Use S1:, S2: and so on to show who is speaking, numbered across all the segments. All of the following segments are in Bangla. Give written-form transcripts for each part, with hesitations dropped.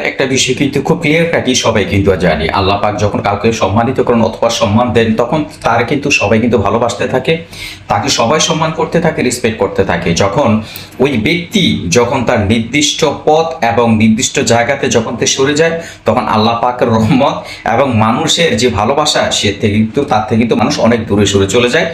S1: একটা বিষয় কিন্তু খুব ক্লিয়ার কাটি, সবাই কিন্তু জানি আল্লাহ পাক যখন কাউকে সম্মানিত করেন অথবা সম্মান দেন তখন তার কিন্তু সবাই কিন্তু ভালোবাসতে থাকে, তাকে সবাই সম্মান করতে থাকে, রেসপেক্ট করতে থাকে। যখন ওই ব্যক্তি যখন তার নির্দিষ্ট পথ এবং নির্দিষ্ট জায়গাতে যখন সে সরে যায় তখন আল্লাহ পাকের রহমত এবং মানুষের যে ভালোবাসা সে কিন্তু তার থেকে কিন্তু মানুষ অনেক দূরে সরে চলে যায়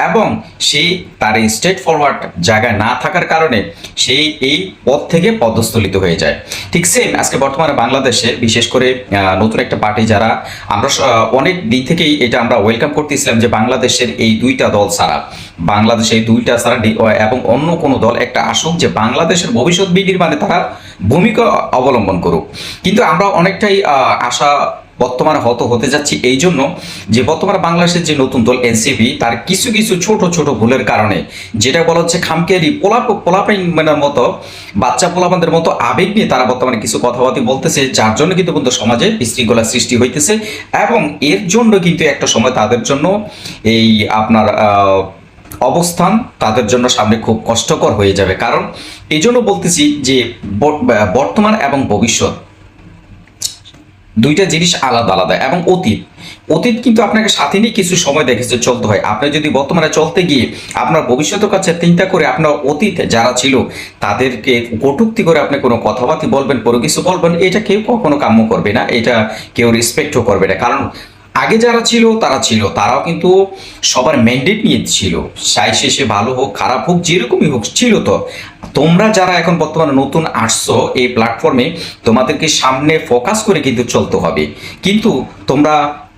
S1: এবং সেই তার এই স্ট্রেট ফরওয়ার্ড জায়গায় না থাকার কারণে সেই এই পথ থেকে পদস্থলিত হয়ে যায়। ঠিক সেম আজকে বর্তমানে বাংলাদেশে বিশেষ করে নতুন একটা পার্টি যারা আমরা অনেক দিক থেকেই এটা আমরা ওয়েলকাম করতেছিলাম যে বাংলাদেশের এই দুইটা দল ছাড়া, বাংলাদেশের এই দুইটা ছাড়া এবং অন্য কোনো দল একটা আসুক যে বাংলাদেশের ভবিষ্যৎ বিনির্মাণে তারা ভূমিকা অবলম্বন করুক। কিন্তু আমরা অনেকটাই আশা বর্তমানে হতে যাচ্ছি এই জন্য যে বর্তমানে বাংলাদেশের যে নতুন দল এনসিপি তার কিছু কিছু ছোট ছোট ভুলের কারণে, যেটা বলা হচ্ছে খামখেয়ালি পোলাপাইনের মতো বাচ্চা পোলাপানদের মতো আবেগ নিয়ে তারা বর্তমানে কিছু কথাবার্তা বলতেছে, যার জন্য কিন্তু সমাজে বিশৃঙ্খলা সৃষ্টি হইতেছে এবং এর জন্য কিন্তু একটা সময় তাদের জন্য এই আপনার অবস্থান তাদের জন্য সামনে খুব কষ্টকর হয়ে যাবে। কারণ এই জন্য বলতেছি যে বর্তমান এবং ভবিষ্যৎ দুইটা জিনিস আলাদা আলাদা এবং অতীত অতীত কিন্তু আপনাকে সাথে নিয়ে কিছু সময় দেখেছে চলতে হয়। আপনি যদি বর্তমানে চলতে গিয়ে আপনার ভবিষ্যতের কাছে চিন্তা করে আপনার অতীত যারা ছিল তাদেরকে কটূক্তি করে আপনি কোনো কথাবার্তা বলবেন, কোনো কিছু বলবেন, এটা কেউ কখনো কাম্য করবে না, এটা কেউ রেসপেক্টও করবে না। কারণ আগে যারা ছিল তারা ছিল, তারাও কিন্তু সবার ম্যান্ডেট নিয়ে ছিল, সাই শেষে ভালো হোক খারাপ হোক যেরকমই হোক ছিল। তো তোমরা যারা এখন বর্তমানে নতুন আসছো এই প্ল্যাটফর্মে তোমাদেরকে সামনে ফোকাস করে কিন্তু চলতে হবে। কিন্তু তোমরা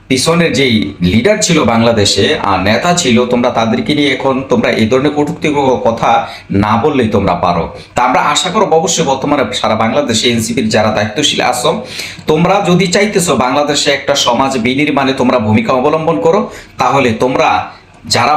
S1: পিছনের যেই লিডার ছিল বাংলাদেশে আর নেতা ছিল তোমরা তাদেরকে নিয়ে এখন তোমরা এই ধরনের কটূক্তি কথা না বললেই তোমরা পারো। তা আমরা আশা করব অবশ্যই বর্তমানে সারা বাংলাদেশে এনসিপির যারা দায়িত্বশীল আছো তোমরা যদি চাইতেছো বাংলাদেশে একটা সমাজ বিনির্মাণে তোমরা ভূমিকা অবলম্বন করো, তাহলে তোমরা যারা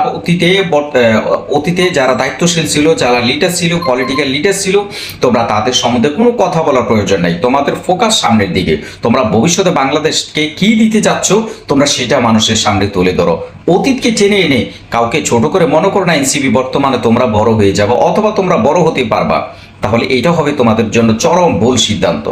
S1: অতীতে যারা দায়িত্বশীল ছিল, যারা লিডার ছিল, পলিটিক্যাল লিডার ছিল, তোমরা তাদের সম্বন্ধে কোনো কথা বলার প্রয়োজন নাই। তোমাদের ফোকাস সামনের দিকে, তোমরা ভবিষ্যতে বাংলাদেশকে কি দিতে চাচ্ছ তোমরা সেটা মানুষের সামনে তুলে ধরো। অতীতকে টেনে এনে কাউকে ছোট করে মনে করো না এনসিপি বর্তমানে তোমরা বড় হয়ে যাবো অথবা তোমরা বড় হতে পারবা, তাহলে এটা হবে তোমাদের জন্য চরম ভুল সিদ্ধান্ত।